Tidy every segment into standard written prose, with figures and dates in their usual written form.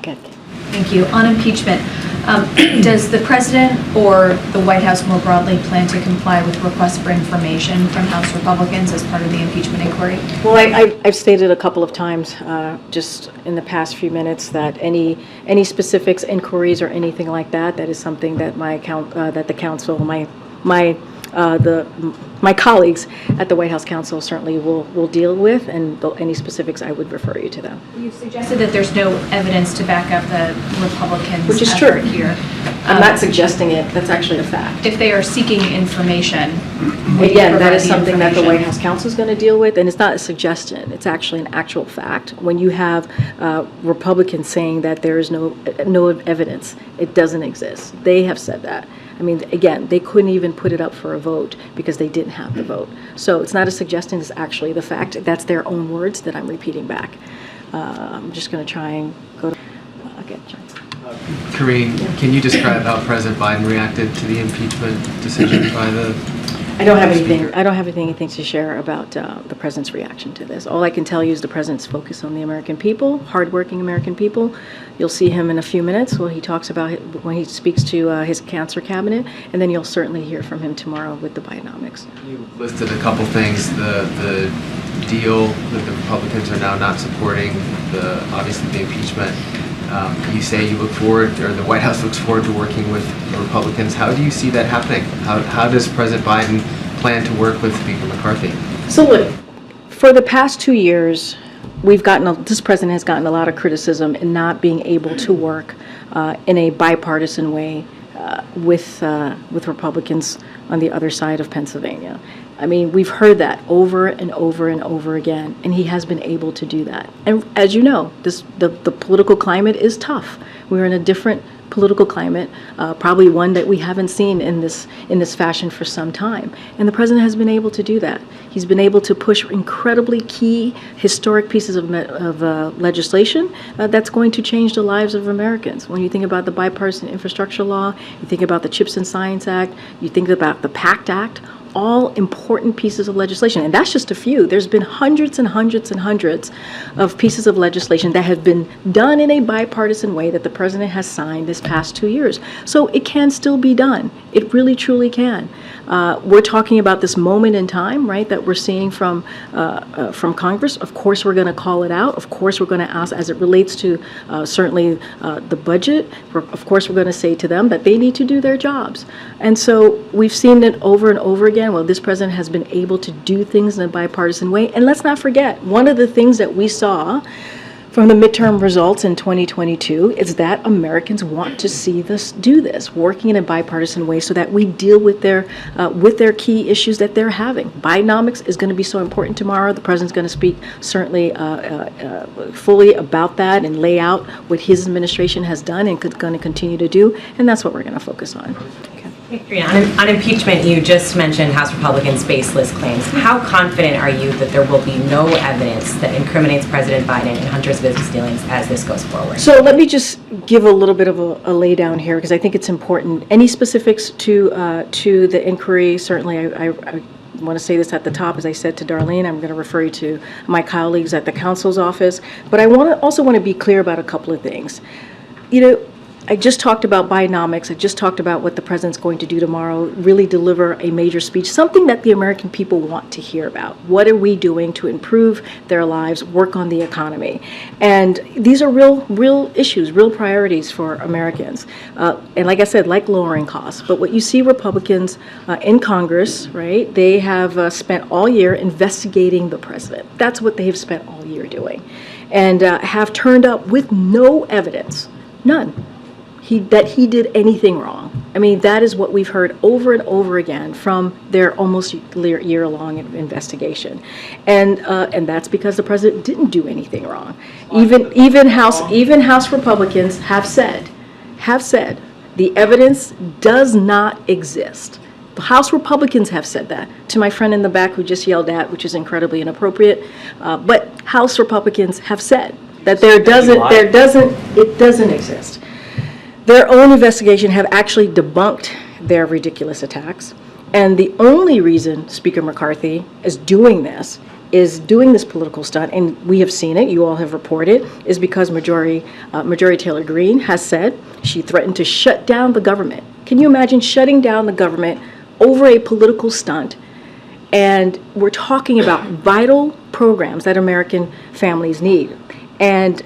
Good. Thank you. On impeachment, does the President or the White House more broadly plan to comply with requests for information from House Republicans as part of the impeachment inquiry? Well, I've stated a couple of times just in the past few minutes that any specifics, inquiries, or anything like that is something that the council, my colleagues at the White House Council certainly will deal with, and any specifics I would refer you to them. You've suggested that there's no evidence to back up the Republicans' Which is effort true. here. I'm not suggesting it. That's actually a fact. If they are seeking information, Again, that is something that the White House Council is going to deal with, and it's not a suggestion. It's actually an actual fact. When you have Republicans saying that there is no evidence, it doesn't exist. They have said that. I mean, again, they couldn't even put it up for a vote because they didn't have the vote. So it's not a suggestion, it's actually the fact. That's their own words that I'm repeating back. I'm just going to try and go to, okay, John. Karine, can you describe how President Biden reacted to the impeachment decision by the I don't have anything. Speaker? I don't have anything to share about the president's reaction to this. All I can tell you is the president's focus on the American people, hardworking American people. You'll see him in a few minutes when he talks about when he speaks to his cancer cabinet, and then you'll certainly hear from him tomorrow with the Bidenomics. You listed a couple things. The deal that the Republicans are now not supporting, obviously the impeachment. You say you look forward, or the White House looks forward to working with the Republicans. How do you see that happening? How does President Biden plan to work with Speaker McCarthy? So look, for the past 2 years, this president has gotten a lot of criticism in not being able to work in a bipartisan way with Republicans on the other side of Pennsylvania. I mean, we've heard that over and over and over again, and he has been able to do that. And as you know, the political climate is tough. We're in a different political climate, probably one that we haven't seen in this fashion for some time. And the president has been able to do that. He's been able to push incredibly key, historic pieces of legislation that's going to change the lives of Americans. When you think about the bipartisan infrastructure law, you think about the CHIPS and Science Act, you think about the PACT Act, all important pieces of legislation. And that's just a few. There's been hundreds and hundreds and hundreds of pieces of legislation that have been done in a bipartisan way that the president has signed this past 2 years. So it can still be done. It really, truly can. We're talking about this moment in time, right, that we're seeing from Congress. Of course, we're going to call it out. Of course, we're going to ask, as it relates to certainly the budget, of course, we're going to say to them that they need to do their jobs. And so we've seen it over and over again. Well, this president has been able to do things in a bipartisan way. And let's not forget, one of the things that we saw from the midterm results in 2022 is that Americans want to see this working in a bipartisan way so that we deal with their key issues that they're having. Bidenomics is going to be so important tomorrow. The president's going to speak certainly fully about that and lay out what his administration has done and going to continue to do, and that's what we're going to focus on. On impeachment, you just mentioned House Republicans' baseless claims. How confident are you that there will be no evidence that incriminates President Biden and Hunter's business dealings as this goes forward? So let me just give a little bit of a lay down here because I think it's important. Any specifics to the inquiry, certainly I want to say this at the top, as I said to Darlene, I'm going to refer you to my colleagues at the counsel's office. But I also want to be clear about a couple of things. I just talked about Bidenomics. I just talked about what the president's going to do tomorrow, really deliver a major speech, something that the American people want to hear about. What are we doing to improve their lives, work on the economy? And these are real issues, real priorities for Americans. And like I said, like lowering costs. But what you see Republicans in Congress, right, they have spent all year investigating the president. That's what they have spent all year doing. And have turned up with no evidence, none, that he did anything wrong. I mean, that is what we've heard over and over again from their almost year-long investigation, and that's because the president didn't do anything wrong. Even House Republicans have said the evidence does not exist. The House Republicans have said that. To my friend in the back who just yelled at, which is incredibly inappropriate, but House Republicans have said that it doesn't exist. Their own investigation have actually debunked their ridiculous attacks. And the only reason Speaker McCarthy is doing this is doing this political stunt, and we have seen it, you all have reported, is because Majority Taylor Greene has said she threatened to shut down the government. Can you imagine shutting down the government over a political stunt? And we're talking about vital programs that American families need. And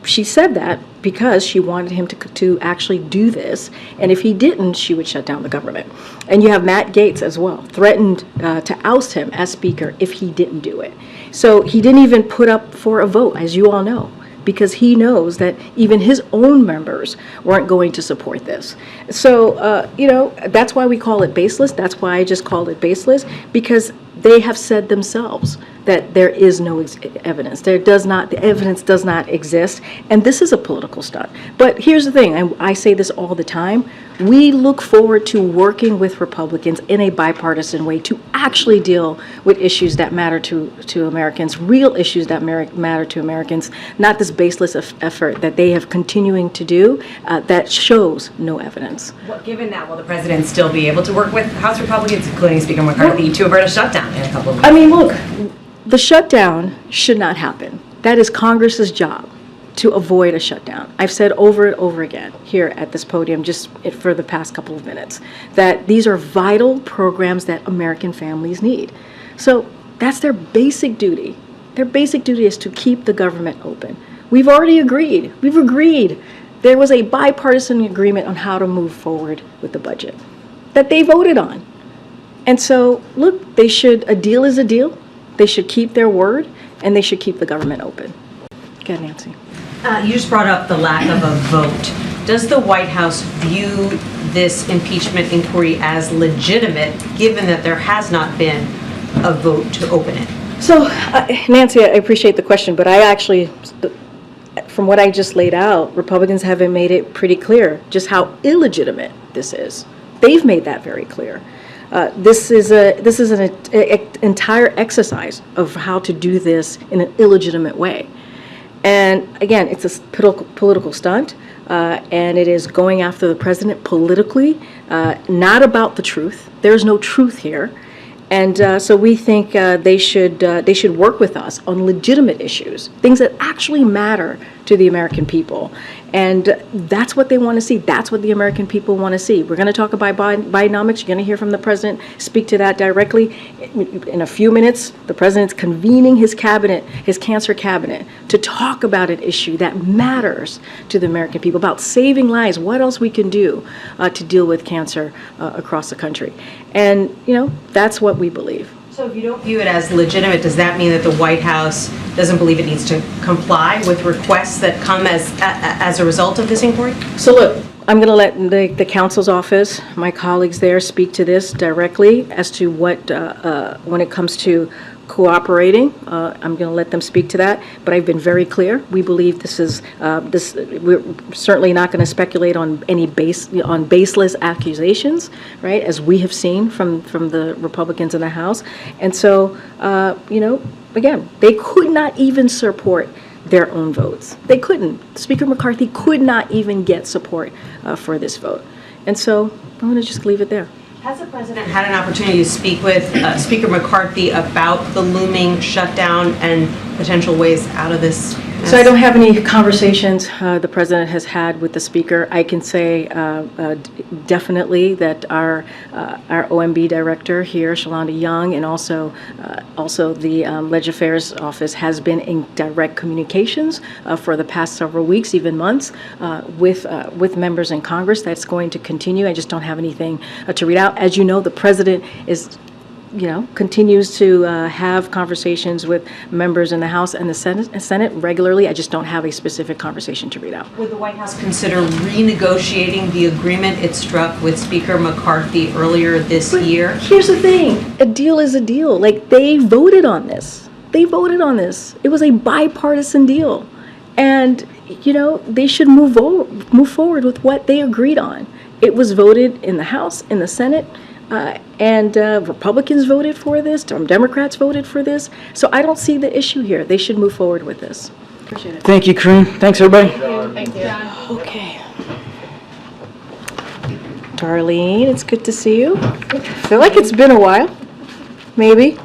she said that because she wanted him to actually do this. And if he didn't, she would shut down the government. And you have Matt Gaetz as well, threatened to oust him as Speaker if he didn't do it. So he didn't even put up for a vote, as you all know, because he knows that even his own members weren't going to support this. So, that's why we call it baseless. That's why I just called it baseless, because they have said themselves that there is no evidence. The evidence does not exist, and this is a political stunt. But here's the thing, and I say this all the time, we look forward to working with Republicans in a bipartisan way to actually deal with issues that matter to Americans, real issues that matter to Americans, not this baseless effort that they have continuing to do that shows no evidence. Well, given that, will the president still be able to work with House Republicans, including Speaker McCarthy, to avert a shutdown in a couple of weeks? I mean, look, the shutdown should not happen. That is Congress's job, to avoid a shutdown. I've said over and over again here at this podium just for the past couple of minutes that these are vital programs that American families need. So that's their basic duty. Their basic duty is to keep the government open. We've already agreed. We've agreed. There was a bipartisan agreement on how to move forward with the budget that they voted on. And so, look, a deal is a deal. They should keep their word, and they should keep the government open. Go ahead, Nancy. You just brought up the lack of a vote. Does the White House view this impeachment inquiry as legitimate, given that there has not been a vote to open it? So, Nancy, I appreciate the question, but I actually, from what I just laid out, Republicans haven't made it pretty clear just how illegitimate this is. They've made that very clear. This is an entire exercise of how to do this in an illegitimate way. And again, it's a political stunt, and it is going after the president politically, not about the truth. There's no truth here. And so we think they should work with us on legitimate issues, things that actually matter to the American people. And that's what they want to see. That's what the American people want to see. We're going to talk about Bidenomics. You're going to hear from the president speak to that directly. In a few minutes, the president's convening his cabinet, his cancer cabinet, to talk about an issue that matters to the American people, about saving lives, what else we can do to deal with cancer across the country. And, that's what we believe. So if you don't view it as legitimate, does that mean that the White House doesn't believe it needs to comply with requests that come as a result of this inquiry? So look, I'm going to let the counsel's office, my colleagues there, speak to this directly as to what, when it comes to cooperating. I'm going to let them speak to that, but I've been very clear. We believe this is we're certainly not going to speculate on any baseless accusations, right? As we have seen from the Republicans in the House, and so again, they could not even support their own votes. They couldn't. Speaker McCarthy could not even get support for this vote, and so I'm going to just leave it there. Has the president had an opportunity to speak with Speaker McCarthy about the looming shutdown and potential ways out of this mess? So I don't have any conversations the president has had with the speaker. I can say definitely that our OMB director here, Shalonda Young, and also the Leg Affairs office has been in direct communications for the past several weeks, even months, with members in Congress. That's going to continue. I just don't have anything to read out. As you know, the president is continues to have conversations with members in the House and the Senate regularly. I just don't have a specific conversation to read out. Would the White House consider renegotiating the agreement it struck with Speaker McCarthy earlier this year? Here's the thing. A deal is a deal. Like, they voted on this. They voted on this. It was a bipartisan deal. And, they should move forward with what they agreed on. It was voted in the House, in the Senate, and Republicans voted for this, Democrats voted for this. So I don't see the issue here. They should move forward with this. Appreciate it. Thank you, Karine. Thanks, everybody. Thank you. Okay. Darlene, it's good to see you. I feel like it's been a while. Maybe.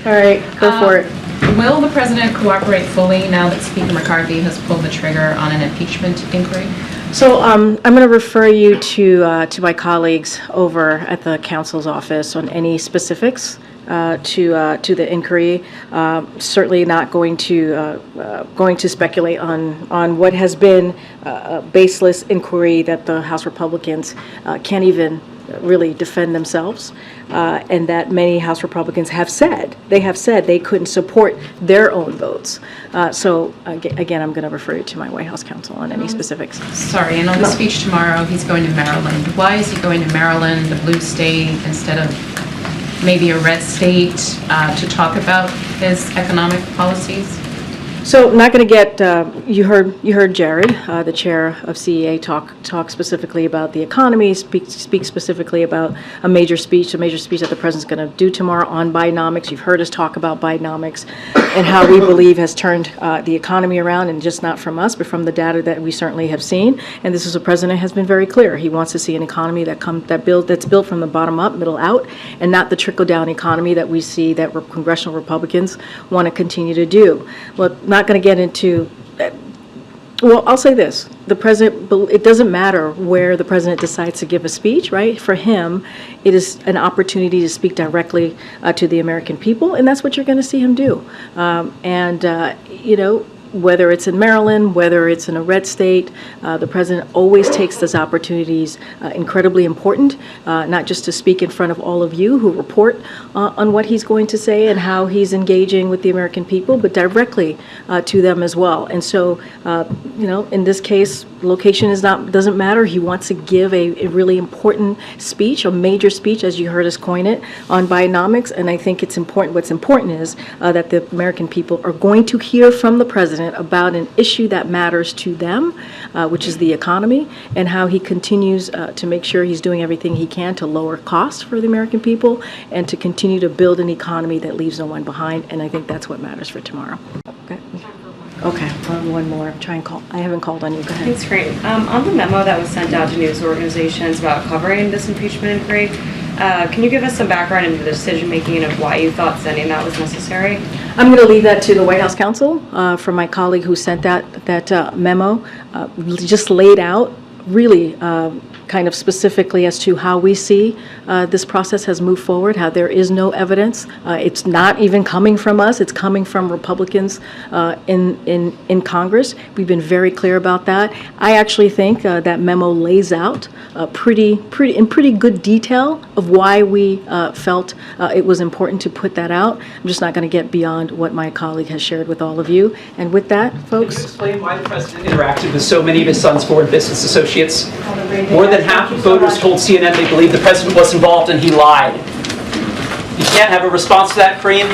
All right, go for it. Will the president cooperate fully now that Speaker McCarthy has pulled the trigger on an impeachment inquiry? So I'm going to refer you to my colleagues over at the council's office on any specifics to the inquiry. Certainly not going to speculate on what has been a baseless inquiry that the House Republicans can't even really defend themselves, and that many House Republicans have said they couldn't support their own votes. So again, I'm going to refer you to my White House counsel on any specifics. Sorry, and on the speech tomorrow, he's going to Maryland. Why is he going to Maryland, a blue state, instead of maybe a red state, to talk about his economic policies? So, not going to get. You heard Jared, the chair of CEA, talk specifically about the economy. Speak specifically about a major speech that the president's going to do tomorrow on Bidenomics. You've heard us talk about Bidenomics and how we believe has turned the economy around, and just not from us, but from the data that we certainly have seen. And this is a president has been very clear. He wants to see an economy that's built from the bottom up, middle out, and not the trickle down economy that we see that congressional Republicans want to continue to do. Well, not going to get into, well, I'll say this. The president, it doesn't matter where the president decides to give a speech, right? For him, it is an opportunity to speak directly to the American people, and that's what you're going to see him do. Whether it's in Maryland, whether it's in a red state, the president always takes those opportunities, incredibly important, not just to speak in front of all of you who report on what he's going to say and how he's engaging with the American people, but directly to them as well. And so, in this case, location doesn't matter. He wants to give a really important speech, a major speech, as you heard us coin it, on Bidenomics. And I think it's important. What's important is that the American people are going to hear from the president about an issue that matters to them, which is the economy, and how he continues to make sure he's doing everything he can to lower costs for the American people and to continue to build an economy that leaves no one behind. And I think that's what matters for tomorrow. Okay, one more. I haven't called on you. Go ahead. Thanks, Karine. On the memo that was sent out to news organizations about covering this impeachment inquiry, can you give us some background into the decision-making of why you thought sending that was necessary? I'm going to leave that to the White House counsel, from my colleague who sent that memo, just laid out really kind of specifically as to how we see this process has moved forward, how there is no evidence. It's not even coming from us. It's coming from Republicans in Congress. We've been very clear about that. I actually think that memo lays out in pretty good detail of why we felt it was important to put that out. I'm just not going to get beyond what my colleague has shared with all of you. And with that, folks. Can you explain why the president interacted with so many of his son's foreign business associates? More than half of voters told CNN they believed the president was involved and he lied. You can't have a response to that, Karine?